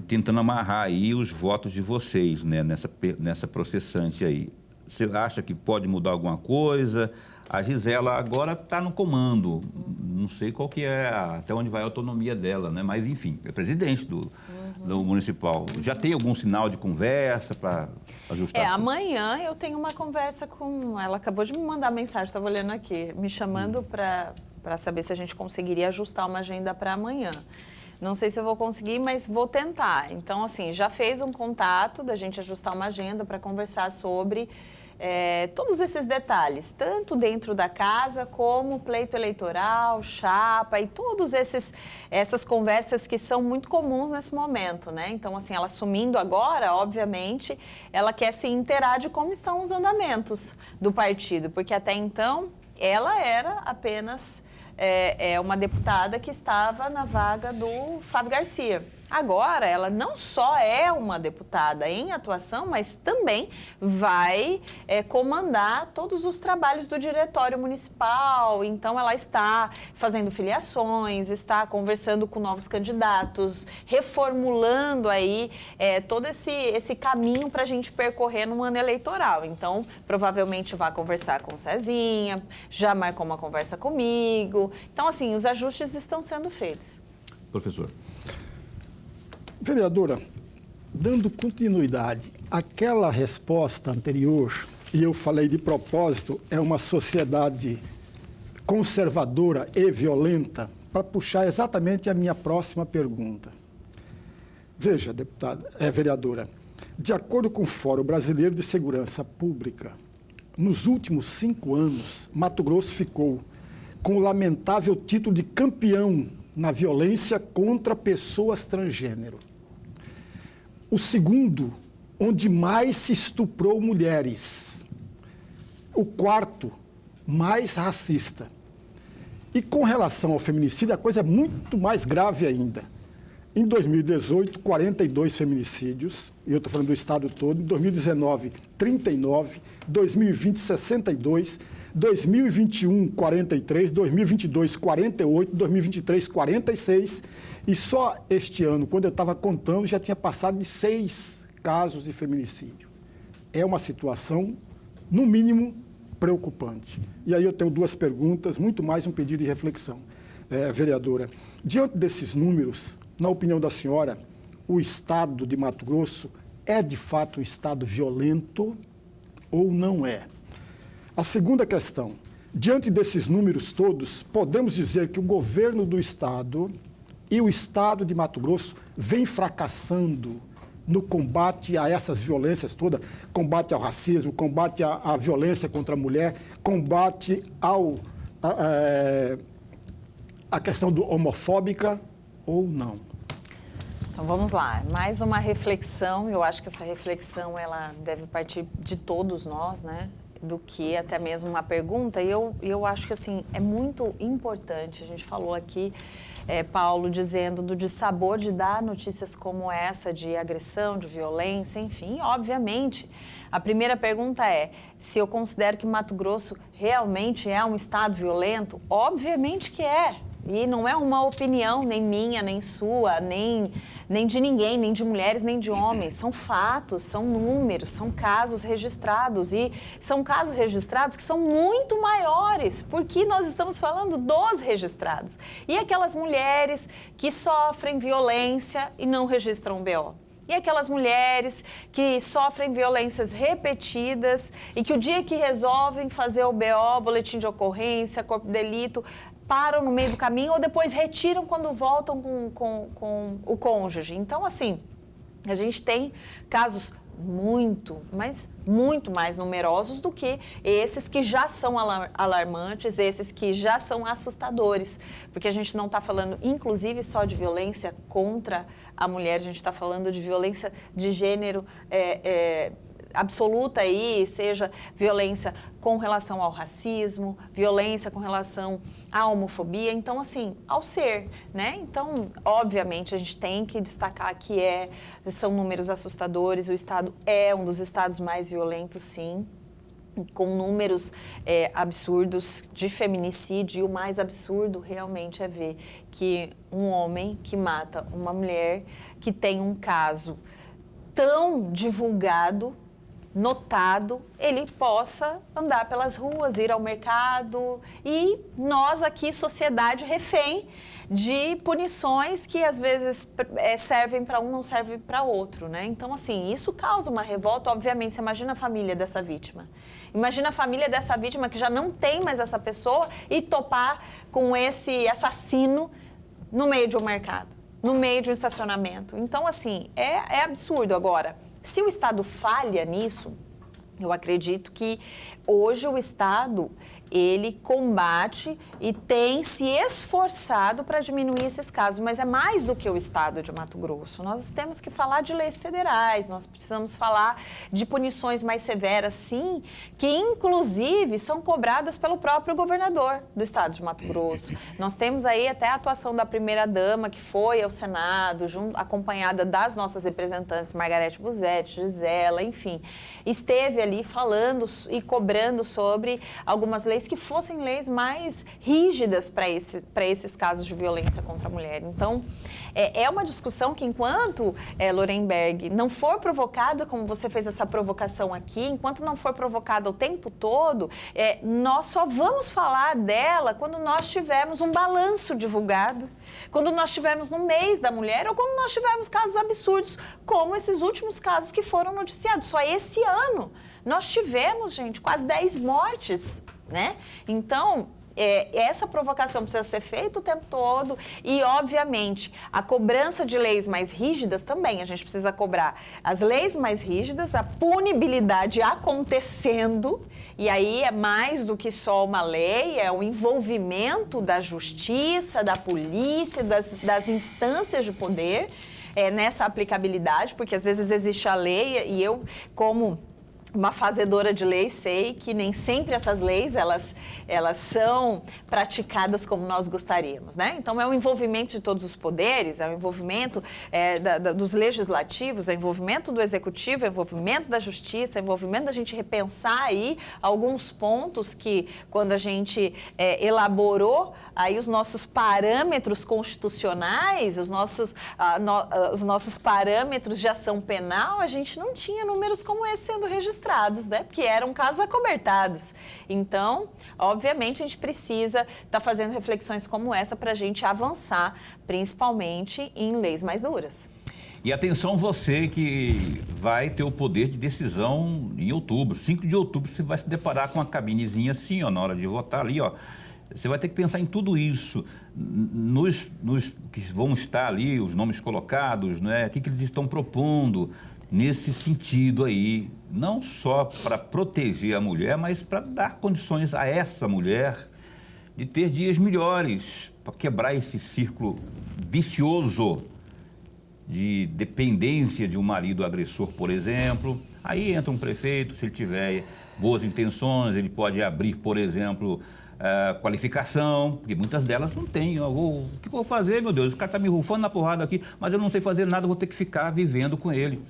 tentando amarrar aí os votos de vocês, né, nessa processante aí. Você acha que pode mudar alguma coisa? A Gisela agora está no comando, não sei qual que é, até onde vai a autonomia dela, né? Mas, enfim, é presidente do municipal. Já tem algum sinal de conversa para ajustar? Amanhã eu tenho uma conversa com... Ela acabou de me mandar mensagem, estava olhando aqui, me chamando para saber se a gente conseguiria ajustar uma agenda para amanhã. Não sei se eu vou conseguir, mas vou tentar. Então, assim, já fez um contato da gente ajustar uma agenda para conversar sobre todos esses detalhes, tanto dentro da casa como pleito eleitoral, chapa e todas essas conversas que são muito comuns nesse momento, né? Então, assim, ela assumindo agora, obviamente, ela quer se inteirar de como estão os andamentos do partido, porque até então ela era apenas uma deputada que estava na vaga do Fábio Garcia. Agora, ela não só é uma deputada em atuação, mas também vai comandar todos os trabalhos do diretório municipal. Então, ela está fazendo filiações, está conversando com novos candidatos, reformulando aí todo esse caminho para a gente percorrer no ano eleitoral. Então, provavelmente vai conversar com o Cezinha, já marcou uma conversa comigo. Então, assim, os ajustes estão sendo feitos. Professor. Vereadora, dando continuidade àquela resposta anterior, e eu falei de propósito, é uma sociedade conservadora e violenta, para puxar exatamente a minha próxima pergunta. Veja, vereadora, de acordo com o Fórum Brasileiro de Segurança Pública, nos últimos 5 anos, Mato Grosso ficou com o lamentável título de campeão na violência contra pessoas transgênero. O segundo, onde mais se estuprou mulheres. O quarto, mais racista. E com relação ao feminicídio, a coisa é muito mais grave ainda. Em 2018, 42 feminicídios, e eu estou falando do estado todo. Em 2019, 39. 2020, 62. 2021, 43. 2022, 48. 2023, 46. E só este ano, quando eu estava contando, já tinha passado de 6 casos de feminicídio. É uma situação, no mínimo, preocupante. E aí eu tenho 2 perguntas, muito mais um pedido de reflexão. Vereadora, diante desses números, na opinião da senhora, o estado de Mato Grosso é de fato um estado violento ou não é? A segunda questão, diante desses números todos, podemos dizer que o governo do estado e o estado de Mato Grosso vem fracassando no combate a essas violências todas, combate ao racismo, combate à violência contra a mulher, combate a questão do homofóbica ou não? Então vamos lá, mais uma reflexão. Eu acho que essa reflexão ela deve partir de todos nós, né? do que até mesmo uma pergunta. E eu acho que, assim, é muito importante. A gente falou aqui, Paulo, dizendo do dissabor de dar notícias como essa, de agressão, de violência, enfim. E, obviamente, a primeira pergunta é se eu considero que Mato Grosso realmente é um estado violento. Obviamente que é. E não é uma opinião, nem minha, nem sua, nem de ninguém, nem de mulheres, nem de homens. São fatos, são números, são casos registrados. E são casos registrados que são muito maiores, porque nós estamos falando dos registrados. E aquelas mulheres que sofrem violência e não registram o BO. E aquelas mulheres que sofrem violências repetidas e que o dia que resolvem fazer o BO, boletim de ocorrência, corpo de delito, param no meio do caminho ou depois retiram quando voltam com o cônjuge. Então, assim, a gente tem casos muito mais numerosos do que esses que já são alarmantes, esses que já são assustadores, porque a gente não está falando, inclusive, só de violência contra a mulher, a gente está falando de violência de gênero absoluta aí, seja violência com relação ao racismo, violência com relação à homofobia, então, assim, ao ser, né? Então, obviamente, a gente tem que destacar que são números assustadores, o estado é um dos estados mais violentos, sim, com números absurdos de feminicídio, e o mais absurdo realmente é ver que um homem que mata uma mulher, que tem um caso tão divulgado, notado, ele possa andar pelas ruas, ir ao mercado, e nós aqui, sociedade, refém de punições que às vezes servem para um, não servem para outro, né? Então, assim, isso causa uma revolta, obviamente. Você imagina a família dessa vítima. Imagina a família dessa vítima que já não tem mais essa pessoa e topar com esse assassino no meio de um mercado, no meio de um estacionamento. Então, assim, é absurdo. Agora, se o Estado falha nisso, eu acredito que hoje o Estado, ele combate e tem se esforçado para diminuir esses casos, mas é mais do que o Estado de Mato Grosso. Nós temos que falar de leis federais, nós precisamos falar de punições mais severas, sim, que inclusive são cobradas pelo próprio governador do Estado de Mato Grosso. Nós temos aí até a atuação da primeira-dama, que foi ao Senado, acompanhada das nossas representantes, Margarete Busetti, Gisela, enfim, esteve ali falando e cobrando sobre algumas leis que fossem leis mais rígidas para esses casos de violência contra a mulher. Então, é uma discussão que, enquanto, Lorenberg, não for provocada, como você fez essa provocação aqui, enquanto não for provocada o tempo todo, nós só vamos falar dela quando nós tivermos um balanço divulgado, quando nós tivermos no mês da mulher ou quando nós tivermos casos absurdos, como esses últimos casos que foram noticiados. Só esse ano nós tivemos, gente, quase 10 mortes, né? Então, essa provocação precisa ser feita o tempo todo e, obviamente, a cobrança de leis mais rígidas também. A gente precisa cobrar as leis mais rígidas, a punibilidade acontecendo, e aí é mais do que só uma lei, é o envolvimento da justiça, da polícia, das instâncias de poder nessa aplicabilidade, porque às vezes existe a lei e eu, como uma fazedora de leis, sei que nem sempre essas leis, elas são praticadas como nós gostaríamos, né? Então, é o envolvimento de todos os poderes, é o envolvimento dos legislativos, é o envolvimento do executivo, é o envolvimento da justiça, é o envolvimento da gente repensar aí alguns pontos que, quando a gente elaborou aí os nossos parâmetros constitucionais, os nossos parâmetros de ação penal, a gente não tinha números como esse sendo registrados, né? Porque eram casos acobertados. Então, obviamente, a gente precisa estar fazendo reflexões como essa para a gente avançar, principalmente em leis mais duras. E atenção você que vai ter o poder de decisão em outubro. 5 de outubro você vai se deparar com uma cabinezinha assim, ó, na hora de votar ali, ó. Você vai ter que pensar em tudo isso, nos que vão estar ali, os nomes colocados, né? O que eles estão propondo nesse sentido aí, não só para proteger a mulher, mas para dar condições a essa mulher de ter dias melhores, para quebrar esse círculo vicioso de dependência de um marido agressor, por exemplo. Aí entra um prefeito, se ele tiver boas intenções, ele pode abrir, por exemplo, qualificação, porque muitas delas não têm. O que eu vou fazer, meu Deus? O cara está me rufando na porrada aqui, mas eu não sei fazer nada, eu vou ter que ficar vivendo com ele.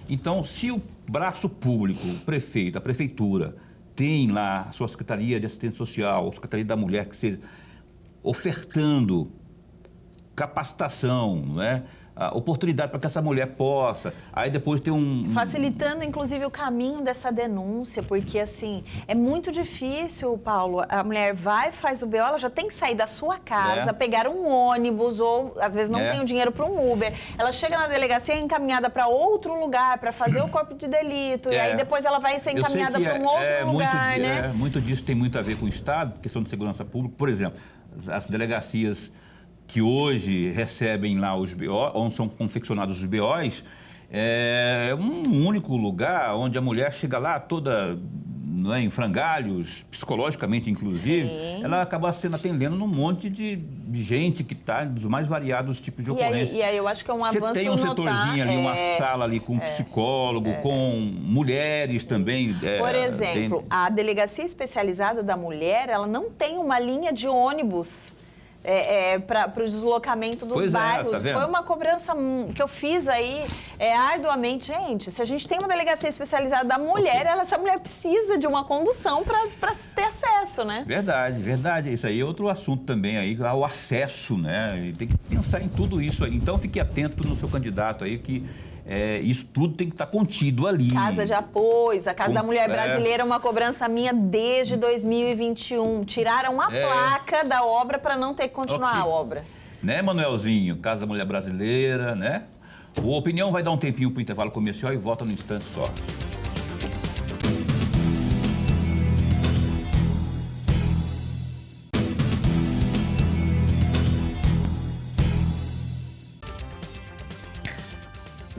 Então, se o braço público, o prefeito, a prefeitura, tem lá a sua Secretaria de Assistência Social, a Secretaria da Mulher, que seja ofertando capacitação, não é? A oportunidade para que essa mulher possa, aí depois ter facilitando, inclusive, o caminho dessa denúncia, porque, assim, é muito difícil, Paulo, a mulher vai, faz o BO, ela já tem que sair da sua casa, pegar um ônibus, ou, às vezes, não tem o dinheiro para um Uber, ela chega na delegacia, é encaminhada para outro lugar, para fazer o corpo de delito, e aí depois ela vai ser encaminhada para um outro lugar, né? Muito disso tem muito a ver com o Estado, questão de segurança pública, por exemplo, as delegacias que hoje recebem lá os BO, onde são confeccionados os BOs, é um único lugar onde a mulher chega lá toda, não é, em frangalhos, psicologicamente inclusive, ela acaba sendo atendendo num monte de gente que está dos mais variados tipos de ocorrência. E aí eu acho que é um avanço notável. Você tem um setorzinho ali, uma sala ali com psicólogo, com mulheres também. Por exemplo, a Delegacia Especializada da Mulher, ela não tem uma linha de ônibus para o deslocamento dos bairros. Tá, foi uma cobrança que eu fiz aí arduamente. Gente, se a gente tem uma delegacia especializada da mulher, essa mulher precisa de uma condução para ter acesso, né? Verdade. Isso aí é outro assunto também aí, o acesso, né? Tem que pensar em tudo isso aí. Então, fique atento no seu candidato aí que isso tudo tem que estar contido ali. Casa de apoio, a Casa da Mulher Brasileira é uma cobrança minha desde 2021. Tiraram a placa da obra para não ter que continuar a obra. Né, Manuelzinho? Casa da Mulher Brasileira, né? O Opinião vai dar um tempinho para o intervalo comercial e volta no instante só.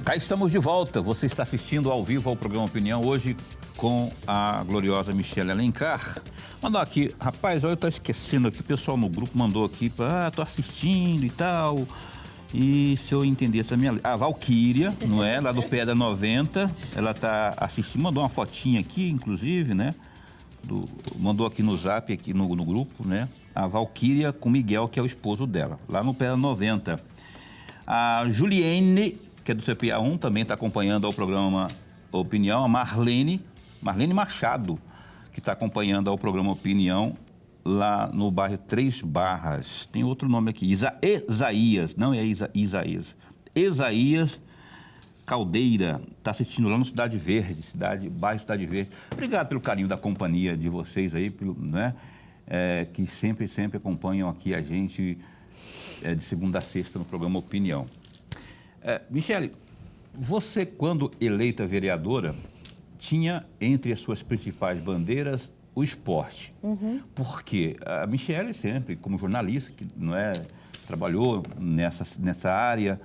Cá estamos de volta. Você está assistindo ao vivo ao programa Opinião, hoje com a gloriosa Michele Alencar. Mandou aqui, rapaz, olha, eu estou esquecendo aqui, o pessoal no grupo mandou aqui, tô assistindo e tal. E se eu entendesse a Valquíria, não é? Lá do Pedra 90, ela está assistindo, mandou uma fotinha aqui, inclusive, né? Mandou aqui no zap, aqui no grupo, né? A Valquíria com o Miguel, que é o esposo dela, lá no Pedra 90. A Juliene, que é do CPA1, também está acompanhando ao programa Opinião. A Marlene Machado, que está acompanhando ao programa Opinião, lá no bairro Três Barras. Tem outro nome aqui, Isaías, não é Isaías. Isaías Caldeira, está assistindo lá no Cidade Verde, bairro Cidade Verde. Obrigado pelo carinho da companhia de vocês aí, né? Que sempre acompanham aqui a gente de segunda a sexta no programa Opinião. Michele, você, quando eleita vereadora, tinha entre as suas principais bandeiras o esporte. Porque a Michele sempre, como jornalista, que não trabalhou nessa área,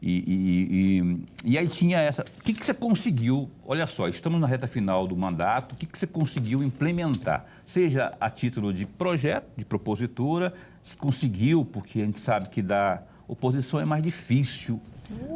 e aí tinha essa... O que você conseguiu, olha só, estamos na reta final do mandato, o que você conseguiu implementar? Seja a título de projeto, de propositura, se conseguiu, porque a gente sabe que da oposição é mais difícil,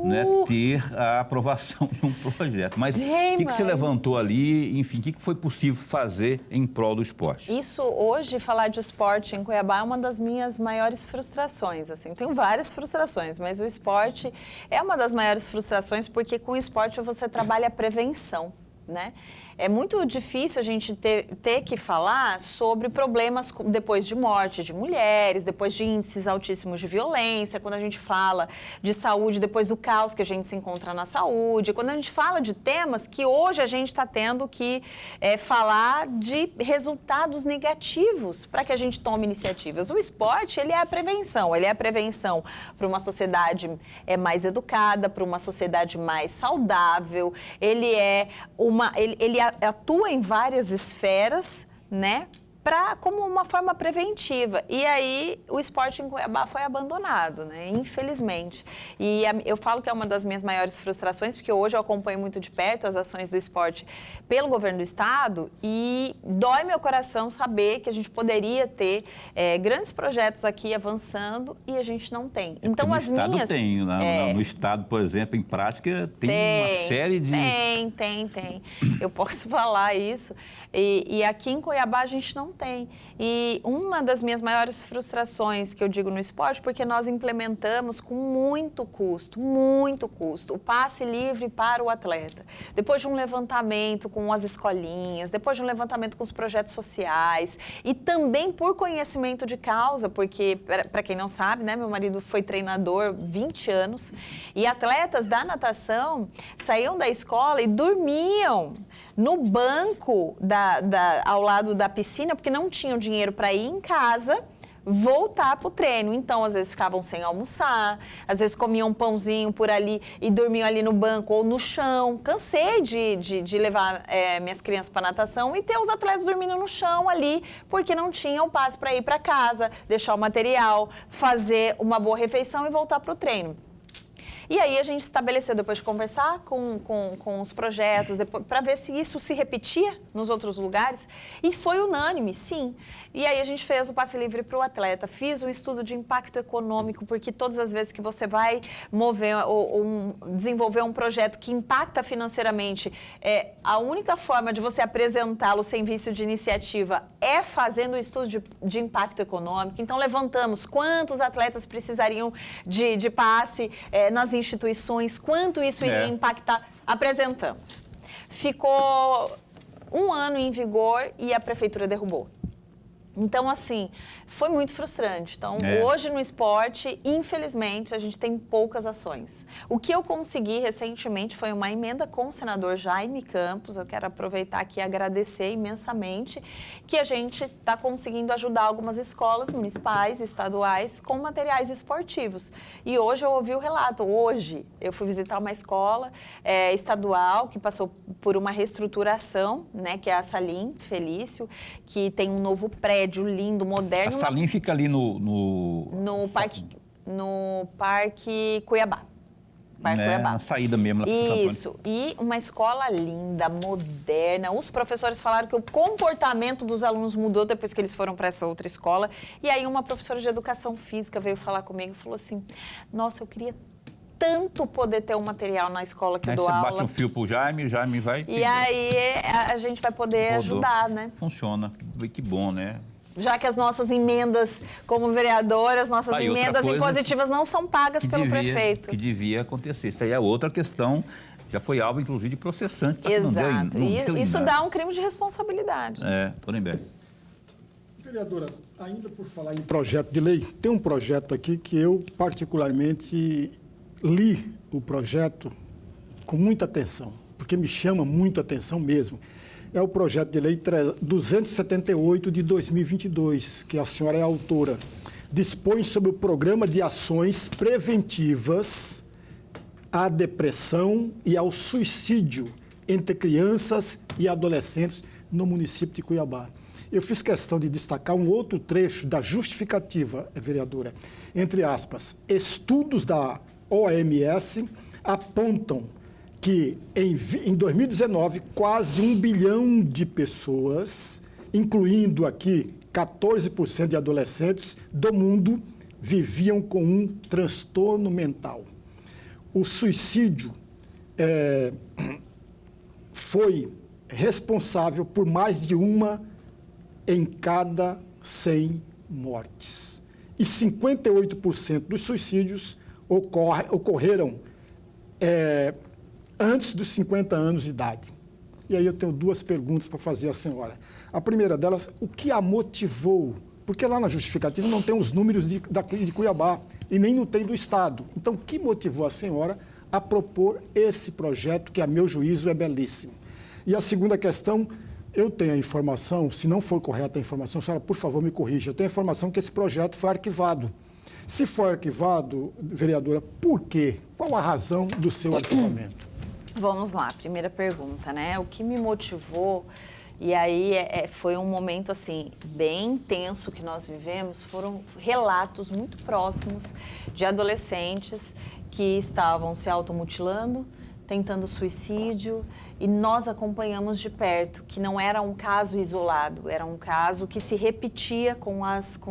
né, ter a aprovação de um projeto. Mas o que você levantou ali, enfim, o que foi possível fazer em prol do esporte? Isso, hoje, falar de esporte em Cuiabá é uma das minhas maiores frustrações, assim. Tenho várias frustrações, mas o esporte é uma das maiores frustrações, porque com o esporte você trabalha a prevenção, né? É muito difícil a gente ter que falar sobre problemas depois de morte de mulheres, depois de índices altíssimos de violência, quando a gente fala de saúde, depois do caos que a gente se encontra na saúde, quando a gente fala de temas que hoje a gente está tendo que falar de resultados negativos para que a gente tome iniciativas. O esporte, ele é a prevenção para uma sociedade mais educada, para uma sociedade mais saudável, ele atua em várias esferas, né? como uma forma preventiva. E aí o esporte em Cuiabá foi abandonado, né? Infelizmente. E eu falo que é uma das minhas maiores frustrações, porque hoje eu acompanho muito de perto as ações do esporte pelo governo do estado e dói meu coração saber que a gente poderia ter grandes projetos aqui avançando e a gente não tem. Então no as estado minhas... tem, no estado, por exemplo, em prática, tem uma série de... Tem. Eu posso falar isso. E aqui em Cuiabá a gente não tem. E uma das minhas maiores frustrações que eu digo no esporte, porque nós implementamos com muito custo, o passe livre para o atleta. Depois de um levantamento com as escolinhas, depois de um levantamento com os projetos sociais e também por conhecimento de causa, porque, para quem não sabe, né, meu marido foi treinador 20 anos e atletas da natação saíam da escola e dormiam no banco ao lado da piscina, porque não tinham dinheiro para ir em casa, voltar para o treino. Então, às vezes ficavam sem almoçar, às vezes comiam um pãozinho por ali e dormiam ali no banco ou no chão. Cansei de levar minhas crianças para natação e ter os atletas dormindo no chão ali, porque não tinham passe para ir para casa, deixar o material, fazer uma boa refeição e voltar para o treino. E aí a gente estabeleceu, depois de conversar com os projetos, para ver se isso se repetia nos outros lugares, e foi unânime, sim. E aí a gente fez o passe livre para o atleta, fiz um estudo de impacto econômico, porque todas as vezes que você vai mover ou desenvolver um projeto que impacta financeiramente, a única forma de você apresentá-lo sem vício de iniciativa é fazendo um estudo de impacto econômico. Então levantamos quantos atletas precisariam de passe nas instituições, quanto isso iria impactar, apresentamos. Ficou 1 ano em vigor e a prefeitura derrubou. Então, assim, foi muito frustrante. Então, hoje no esporte, infelizmente, a gente tem poucas ações. O que eu consegui recentemente foi uma emenda com o senador Jaime Campos. Eu quero aproveitar aqui e agradecer imensamente que a gente está conseguindo ajudar algumas escolas municipais, estaduais, com materiais esportivos. E hoje eu ouvi o relato. Hoje eu fui visitar uma escola estadual que passou por uma reestruturação, né, que é a Salim Felício, que tem um novo prédio lindo, moderno. A Salim fica ali no Parque Cuiabá. Cuiabá. Na saída mesmo lá para Santo Antônio. Isso, e uma escola linda, moderna. Os professores falaram que o comportamento dos alunos mudou depois que eles foram para essa outra escola. E aí uma professora de educação física veio falar comigo e falou assim, nossa, eu queria tanto poder ter um material na escola que eu dou aula. Aí você bate um fio pro Jaime, o Jaime vai... E aí a gente vai poder ajudar, né? Funciona, que bom, né? Já que as nossas emendas como vereadoras, nossas emendas impositivas não são pagas pelo prefeito. Que devia acontecer. Isso aí é outra questão, já foi alvo, inclusive, de processantes. Exato. Isso dá um crime de responsabilidade. Nuremberg. Vereadora, ainda por falar em projeto de lei, tem um projeto aqui que eu particularmente li o projeto com muita atenção, porque me chama muito a atenção mesmo. É o projeto de lei 278 de 2022, que a senhora é autora. Dispõe sobre o programa de ações preventivas à depressão e ao suicídio entre crianças e adolescentes no município de Cuiabá. Eu fiz questão de destacar um outro trecho da justificativa, vereadora. Entre aspas, estudos da OMS apontam que em 2019, quase 1 bilhão de pessoas, incluindo aqui 14% de adolescentes do mundo, viviam com um transtorno mental. O suicídio foi responsável por mais de 1 em cada 100 mortes. E 58% dos suicídios ocorreram antes dos 50 anos de idade. E aí eu tenho 2 perguntas para fazer à senhora. A primeira delas, o que a motivou? Porque lá na justificativa não tem os números de Cuiabá e nem não tem do Estado. Então, o que motivou a senhora a propor esse projeto, que a meu juízo é belíssimo? E a segunda questão, eu tenho a informação, se não for correta a informação, a senhora, por favor, me corrija. Eu tenho a informação que esse projeto foi arquivado. Se for arquivado, vereadora, por quê? Qual a razão do seu arquivamento? Vamos lá, primeira pergunta, né? O que me motivou, E aí foi um momento assim bem intenso que nós vivemos. Foram relatos muito próximos de adolescentes que estavam se automutilando, tentando suicídio, e nós acompanhamos de perto, que não era um caso isolado, era um caso que se repetia com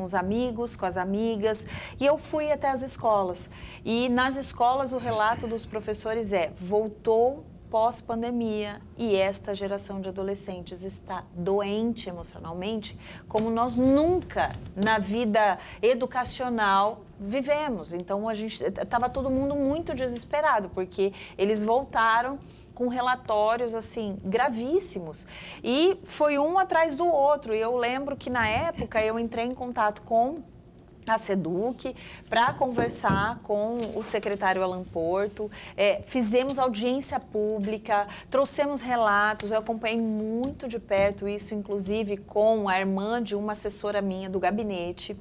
os amigos, com as amigas, e eu fui até as escolas. E nas escolas o relato dos professores voltou pós-pandemia e esta geração de adolescentes está doente emocionalmente como nós nunca na vida educacional vivemos. Então estava todo mundo muito desesperado porque eles voltaram com relatórios assim gravíssimos e foi um atrás do outro. E eu lembro que na época eu entrei em contato com a SEDUC, para conversar com o secretário Alan Porto, fizemos audiência pública, trouxemos relatos, eu acompanhei muito de perto isso, inclusive com a irmã de uma assessora minha do gabinete.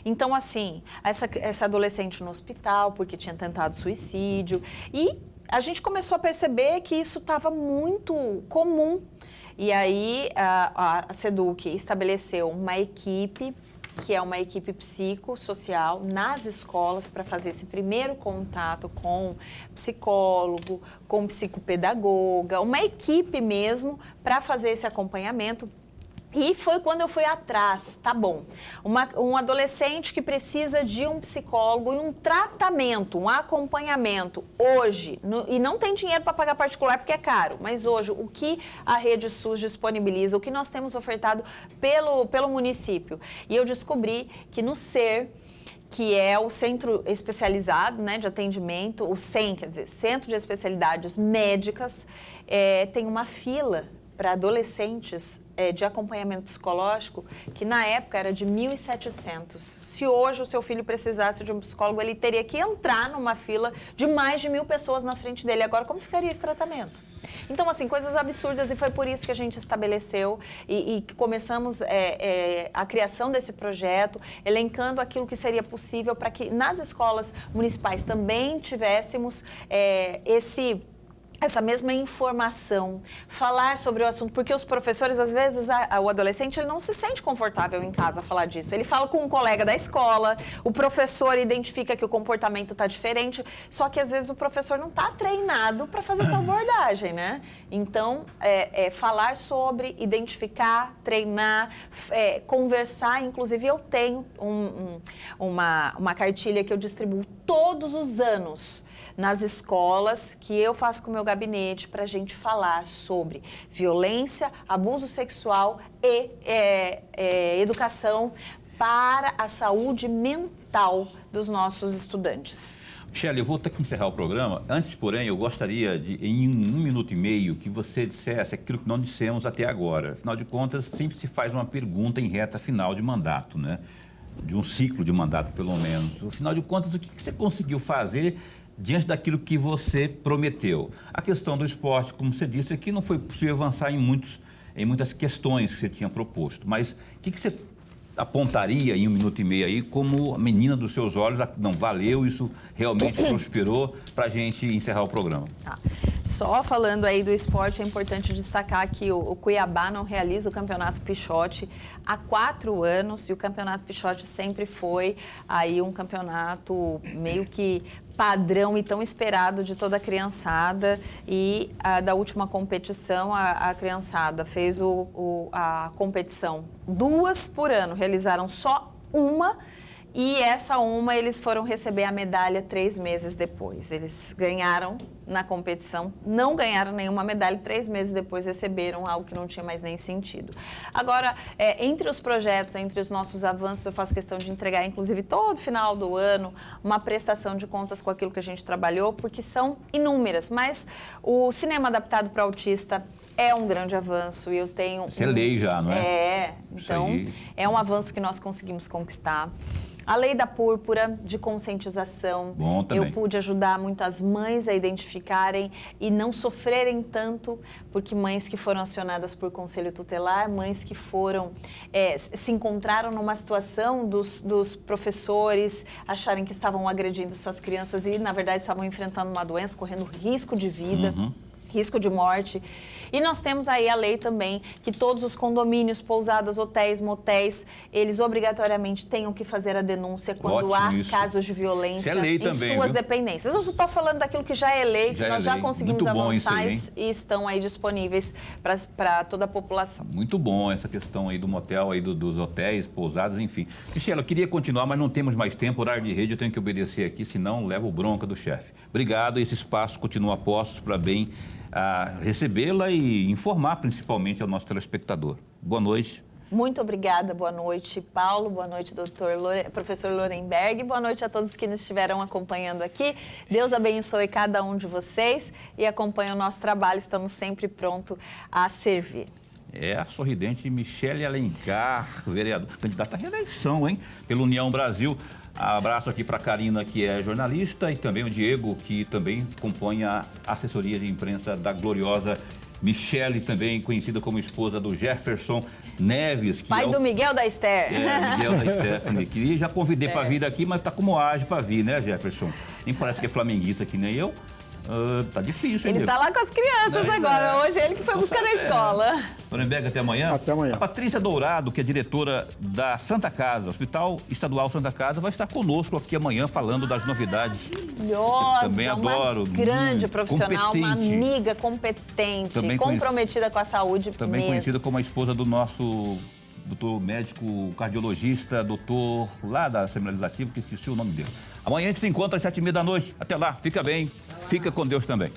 Então, assim, essa adolescente no hospital, porque tinha tentado suicídio, e a gente começou a perceber que isso estava muito comum. E aí, a SEDUC estabeleceu uma equipe, que é uma equipe psicossocial nas escolas para fazer esse primeiro contato com psicólogo, com psicopedagoga, uma equipe mesmo para fazer esse acompanhamento. E foi quando eu fui atrás, tá bom, um adolescente que precisa de um psicólogo e um tratamento, um acompanhamento hoje, e não tem dinheiro para pagar particular porque é caro, mas hoje o que a Rede SUS disponibiliza, o que nós temos ofertado pelo município. E eu descobri que no SER, que é o Centro Especializado, né, de Atendimento, o CEM, quer dizer, Centro de Especialidades Médicas, tem uma fila para adolescentes de acompanhamento psicológico, que na época era de 1.700. Se hoje o seu filho precisasse de um psicólogo, ele teria que entrar numa fila de mais de 1.000 pessoas na frente dele. Agora, como ficaria esse tratamento? Então, assim, coisas absurdas, e foi por isso que a gente estabeleceu e começamos a criação desse projeto, elencando aquilo que seria possível para que nas escolas municipais também tivéssemos essa mesma informação, falar sobre o assunto, porque os professores, às vezes, o adolescente, ele não se sente confortável em casa a falar disso. Ele fala com um colega da escola, o professor identifica que o comportamento está diferente, só que, às vezes, o professor não está treinado para fazer essa abordagem, né? Então, falar sobre, identificar, treinar, conversar. Inclusive, eu tenho uma cartilha que eu distribuo todos os anos nas escolas, que eu faço com o meu gabinete, para a gente falar sobre violência, abuso sexual e educação para a saúde mental dos nossos estudantes. Michele, eu vou ter que encerrar o programa. Antes, porém, eu gostaria de, em 1 minuto e meio, que você dissesse aquilo que não dissemos até agora. Afinal de contas, sempre se faz uma pergunta em reta final de mandato, né? De um ciclo de mandato, pelo menos. Afinal de contas, o que você conseguiu fazer diante daquilo que você prometeu? A questão do esporte, como você disse, aqui não foi possível avançar em muitas questões que você tinha proposto, mas o que você apontaria em 1 minuto e meio aí como a menina dos seus olhos? Não, valeu, isso realmente prosperou, para a gente encerrar o programa. Só falando aí do esporte, é importante destacar que o Cuiabá não realiza o Campeonato Pichote há 4 anos, e o Campeonato Pichote sempre foi aí um campeonato meio que padrão e tão esperado de toda a criançada. E da última competição, a criançada fez a competição 2 por ano, realizaram só uma, e essa uma eles foram receber a medalha 3 meses depois. Eles ganharam na competição, não ganharam nenhuma medalha, 3 meses depois receberam algo que não tinha mais nem sentido. Agora, entre os projetos, entre os nossos avanços, eu faço questão de entregar, inclusive todo final do ano, uma prestação de contas com aquilo que a gente trabalhou, porque são inúmeras, mas o cinema adaptado para autista é um grande avanço, e eu tenho... Isso é lei já, não é? Então, é um avanço que nós conseguimos conquistar. A Lei da Púrpura, de conscientização. Bom, também. Eu pude ajudar muitas mães a identificarem e não sofrerem tanto, porque mães que foram acionadas por conselho tutelar, mães que se encontraram numa situação dos professores acharem que estavam agredindo suas crianças e, na verdade, estavam enfrentando uma doença, correndo risco de vida. Uhum. risco de morte. E nós temos aí a lei também que todos os condomínios, pousadas, hotéis, motéis, eles obrigatoriamente tenham que fazer a denúncia quando Ótimo há isso. casos de violência Isso é lei em também, suas viu? dependências. Eu só estou falando daquilo que já é lei, que Já é nós já lei. conseguimos Muito bom isso avançar aí, hein? e estão aí disponíveis para toda a população. Muito bom essa questão aí do motel, aí dos hotéis, pousadas, enfim. Michela, eu queria continuar, mas não temos mais tempo. Horário de rede, eu tenho que obedecer aqui, senão levo bronca do chefe. Obrigado, esse espaço continua a postos para bem recebê-la e informar principalmente ao nosso telespectador. Boa noite. Muito obrigada, boa noite, Paulo, boa noite, professor Lorenberg, boa noite a todos que nos estiveram acompanhando aqui. Deus abençoe cada um de vocês e acompanhe o nosso trabalho, estamos sempre prontos a servir. É a sorridente Michele Alencar, vereadora, candidata à reeleição, hein? Pela União Brasil. Abraço aqui para a Karina, que é jornalista, e também o Diego, que também compõe a assessoria de imprensa da gloriosa Michele, também conhecida como esposa do Jefferson Neves. Que pai do Miguel da Esther. Miguel da Stephanie, que já convidei para vir aqui, mas tá como age para vir, né, Jefferson? Nem parece que é flamenguista que nem eu. Tá difícil, hein? Ele tá lá com as crianças agora. Hoje ele que foi buscar na escola. Lorenberg, até amanhã? Até amanhã. A Patrícia Dourado, que é diretora da Santa Casa, Hospital Estadual Santa Casa, vai estar conosco aqui amanhã falando das novidades. Nossa, Também adoro. Uma grande profissional, competente. uma amiga competente, Também comprometida com a saúde Também mesmo. conhecida como a esposa do nosso doutor médico cardiologista, doutor lá da Assembleia Legislativa, que esqueci o nome dele. Amanhã a gente se encontra às 7h30 da noite. Até lá, fica bem, fica com Deus também.